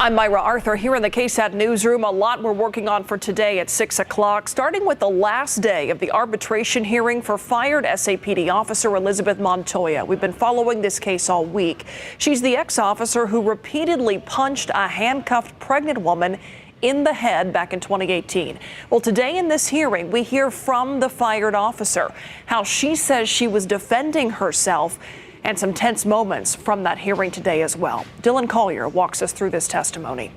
I'm Myra Arthur here in the KSAT newsroom. A lot we're working on for today at 6 o'clock, starting with the last day of the arbitration hearing for fired SAPD officer Elizabeth Montoya. We've been following this case all week. She's the ex-officer who repeatedly punched a handcuffed pregnant woman in the head back in 2018. Well, today in this hearing, we hear from the fired officer, how she says she was defending herself, and some tense moments from that hearing today as well. Dylan Collier walks us through this testimony.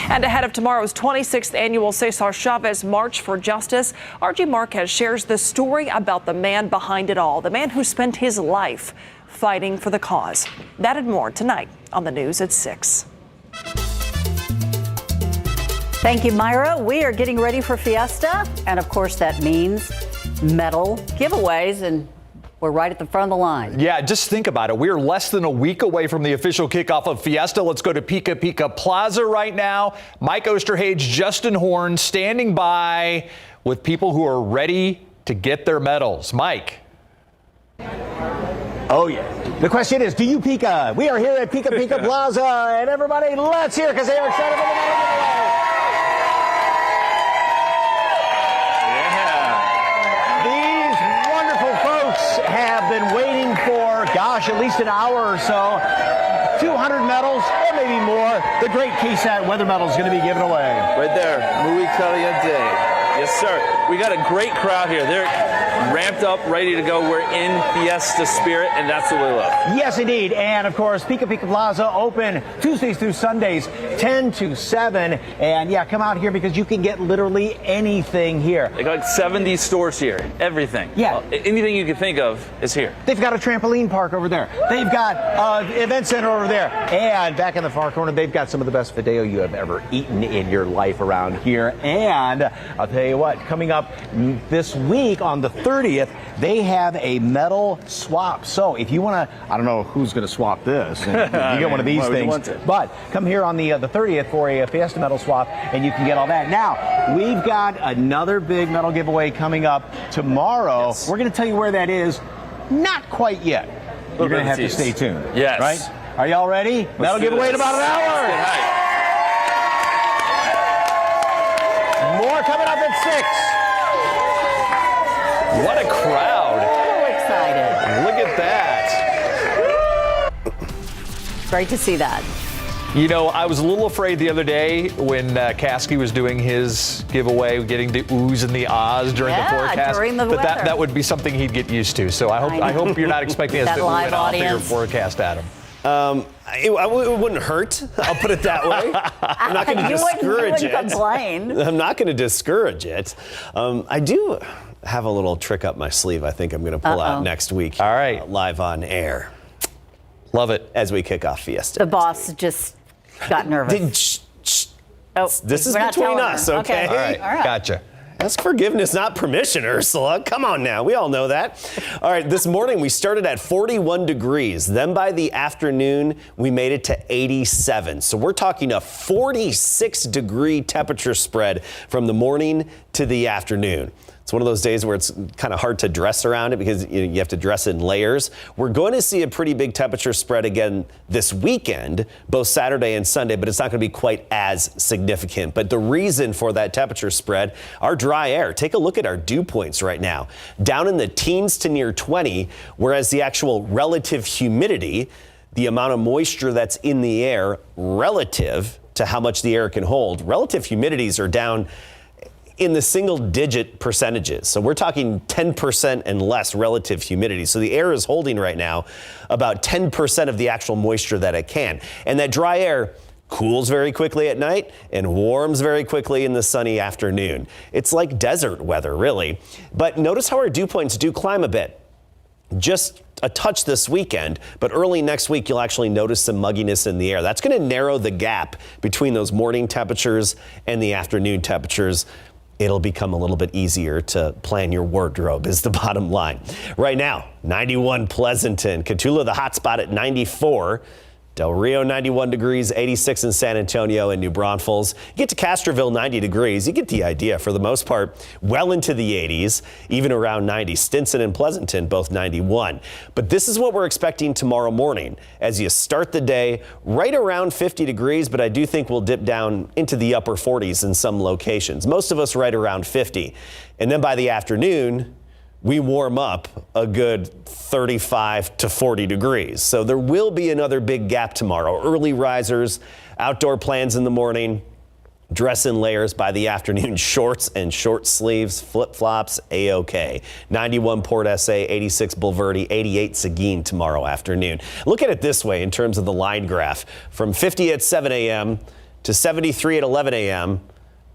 And ahead of tomorrow's 26th annual Cesar Chavez March for Justice, RG Marquez shares the story about the man behind it all, the man who spent his life fighting for the cause. That and more tonight on the news at 6. Thank you, Myra. We are getting ready for Fiesta, and of course that means medal giveaways, and we're right at the front of the line. Yeah, just think about it. We're less than a week away from the official kickoff of Fiesta. Let's go to Pika Pika Plaza right now. Mike Osterhage, Justin Horn standing by with people who are ready to get their medals. Mike. Oh, yeah. The question is, do you Pika? We are here at Pika Pika Plaza, and everybody, let's hear because they are excited for the medal giveaway. Have been waiting for, gosh, at least an hour or so. 200 medals, or maybe more. The great KSAT weather medal is going to be given away. Right there, muy caliente. Yes, sir. We got a great crowd here. They're ramped up, ready to go. We're in Fiesta spirit, and that's what we love. Yes, indeed. And, of course, Pika Pika Plaza open Tuesdays through Sundays, 10 to 7. And, yeah, come out here because you can get literally anything here. They got like 70 stores here. Everything. Yeah. Anything you can think of is here. They've got a trampoline park over there. They've got an event center over there. And back in the far corner, they've got some of the best fideo you have ever eaten in your life around here. And I'll tell you what, coming up this week on the 30th, they have a medal swap. So if you want to, I don't know who's going to swap this. You get one of these things. But come here on the 30th for a Fiesta medal swap, and you can get all that. Now, we've got another big medal giveaway coming up tomorrow. Yes. We're going to tell you where that is. Not quite yet. You're going to have to stay tuned. Yes. Right? Are y'all ready? Medal giveaway in about an hour. More coming up at 6. What a crowd. So excited. Look at that. Great to see that. You know, I was a little afraid the other day when Kasky was doing his giveaway, getting the oohs and the ahs during the forecast. During the but weather. that would be something he'd get used to. So I hope you're not expecting us to ooh and ah for your forecast, Adam. It wouldn't hurt. I'll put it that way. I'm not going to discourage it. Complain. I'm not going to discourage it. I do have a little trick up my sleeve I think I'm going to pull out next week. All right. Live on air. Love it. As we kick off Fiesta. The boss just got nervous. This is between us, okay? All right. Gotcha. Ask forgiveness, not permission, Ursula. Come on now. We all know that. All right, this morning we started at 41 degrees. Then by the afternoon, we made it to 87. So we're talking a 46-degree temperature spread from the morning to the afternoon. It's one of those days where it's kind of hard to dress around it because you have to dress in layers. We're going to see a pretty big temperature spread again this weekend, both Saturday and Sunday, but it's not going to be quite as significant. But the reason for that temperature spread, our dry air. Take a look at our dew points right now. Down in the teens to near 20, whereas the actual relative humidity, the amount of moisture that's in the air relative to how much the air can hold, relative humidities are down in the single-digit percentages. So we're talking 10% and less relative humidity. So the air is holding right now about 10% of the actual moisture that it can. And that dry air cools very quickly at night and warms very quickly in the sunny afternoon. It's like desert weather, really. But notice how our dew points do climb a bit. Just a touch this weekend, but early next week, you'll actually notice some mugginess in the air. That's going to narrow the gap between those morning temperatures and the afternoon temperatures. It'll become a little bit easier to plan your wardrobe is the bottom line. Right now, 91 Pleasanton. Cotulla, the hot spot at 94. Del Rio, 91 degrees, 86 in San Antonio and New Braunfels. You get to Castroville, 90 degrees. You get the idea. For the most part, well into the 80s, even around 90. Stinson and Pleasanton, both 91. But this is what we're expecting tomorrow morning as you start the day right around 50 degrees, but I do think we'll dip down into the upper 40s in some locations. Most of us right around 50. And then by the afternoon, we warm up a good 35 to 40 degrees. So there will be another big gap tomorrow. Early risers, outdoor plans in the morning, dress in layers by the afternoon, shorts and short sleeves, flip-flops, A-OK. 91 Port SA, 86 Bulverde, 88 Seguin tomorrow afternoon. Look at it this way in terms of the line graph. From 50 at 7 a.m. to 73 at 11 a.m.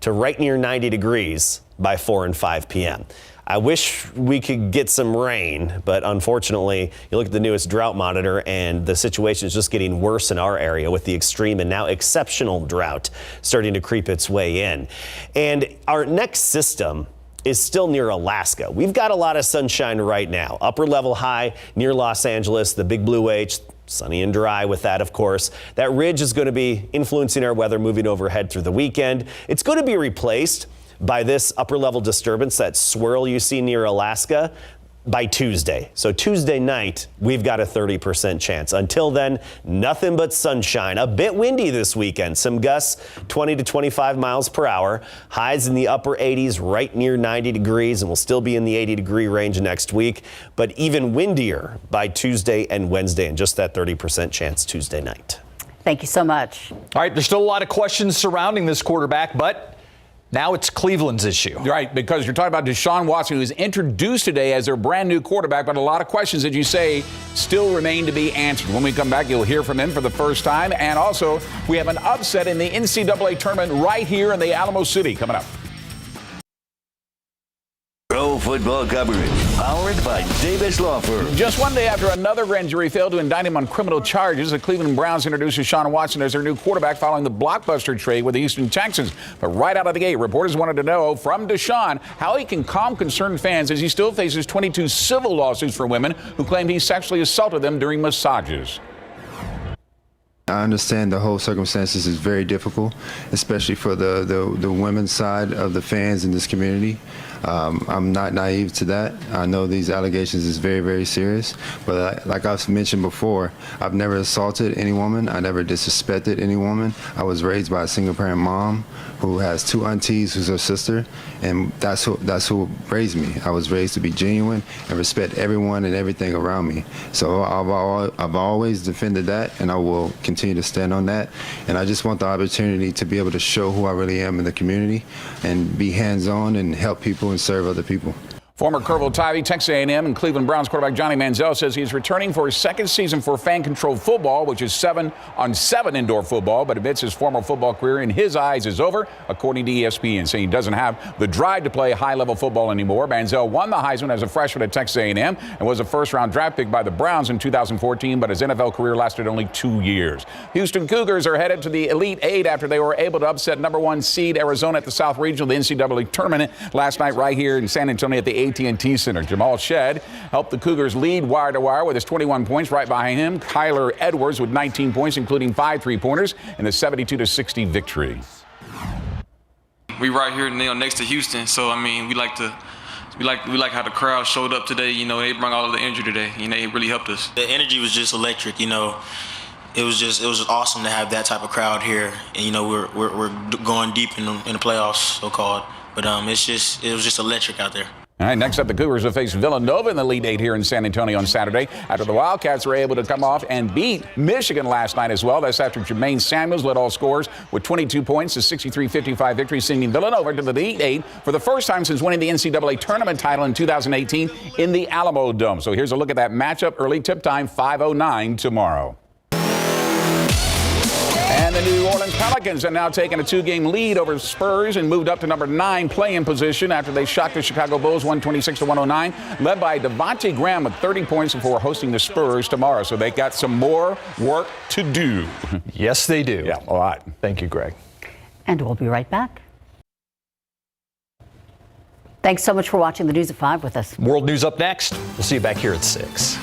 to right near 90 degrees by 4 and 5 p.m. I wish we could get some rain, but unfortunately, you look at the newest drought monitor and the situation is just getting worse in our area with the extreme and now exceptional drought starting to creep its way in. And our next system is still near Alaska. We've got a lot of sunshine right now. Upper level high near Los Angeles, the big blue H. Sunny and dry with that, of course. That ridge is going to be influencing our weather moving overhead through the weekend. It's going to be replaced by this upper level disturbance, that swirl you see near Alaska, by Tuesday. So Tuesday night, we've got a 30% chance. Until then, nothing but sunshine. A bit windy this weekend. Some gusts 20 to 25 miles per hour. Highs in the upper 80s, right near 90 degrees, and we'll still be in the 80-degree range next week. But even windier by Tuesday and Wednesday, and just that 30% chance Tuesday night. Thank you so much. All right, there's still a lot of questions surrounding this quarterback, but now it's Cleveland's issue. Right, because you're talking about Deshaun Watson, who was introduced today as their brand new quarterback, but a lot of questions, as you say, still remain to be answered. When we come back, you'll hear from him for the first time. And also, we have an upset in the NCAA tournament right here in the Alamo City coming up. Pro football coverage, powered by Davis Law Firm. Just one day after another grand jury failed to indict him on criminal charges, the Cleveland Browns introduced Deshaun Watson as their new quarterback following the blockbuster trade with the Houston Texans. But right out of the gate, reporters wanted to know from Deshaun how he can calm concerned fans as he still faces 22 civil lawsuits for women who claimed he sexually assaulted them during massages. I understand the whole circumstances is very difficult, especially for the women's side of the fans in this community. I'm not naive to that. I know these allegations is very, very serious, but like I've mentioned before, I've never assaulted any woman. I never disrespected any woman. I was raised by a single-parent mom who has two aunties who's her sister, and that's who raised me. I was raised to be genuine and respect everyone and everything around me. So I've always defended that, and I will continue to stand on that. And I just want the opportunity to be able to show who I really am in the community and be hands-on and help people and serve other people. Former Kerrville Tivy, Texas A&M, and Cleveland Browns quarterback Johnny Manziel says he's returning for his second season for fan-controlled football, which is 7-on-7 indoor football, but admits his former football career in his eyes is over, according to ESPN, saying he doesn't have the drive to play high-level football anymore. Manziel won the Heisman as a freshman at Texas A&M and was a first-round draft pick by the Browns in 2014, but his NFL career lasted only 2 years. Houston Cougars are headed to the Elite Eight after they were able to upset #1 seed Arizona at the South Regional, the NCAA tournament, last night right here in San Antonio at the AT&T Center. Jamal Shedd helped the Cougars lead wire to wire with his 21 points. Right behind him, Kyler Edwards with 19 points, including 5 3-pointers in the 72-60 victory. We right here next to Houston, so I mean we like how the crowd showed up today. You know, they brought all of the energy today. You know, it really helped us. The energy was just electric. You know, it was just awesome to have that type of crowd here. And you know, we're going deep in the playoffs, so called. But it was just electric out there. All right, next up, the Cougars will face Villanova in the Elite Eight here in San Antonio on Saturday after the Wildcats were able to come off and beat Michigan last night as well. That's after Jermaine Samuels led all scorers with 22 points, a 63-55 victory, sending Villanova to the Elite Eight for the first time since winning the NCAA tournament title in 2018 in the Alamo Dome. So here's a look at that matchup. Early tip time, 5:09 tomorrow. And the New Orleans Pelicans are now taking a 2-game lead over Spurs and moved up to number 9 play-in position after they shocked the Chicago Bulls 126-109, led by Devontae Graham with 30 points before hosting the Spurs tomorrow. So they got some more work to do. Yes, they do. Yeah, a lot. Thank you, Greg. And we'll be right back. Thanks so much for watching the News at 5 with us. World News up next. We'll see you back here at 6.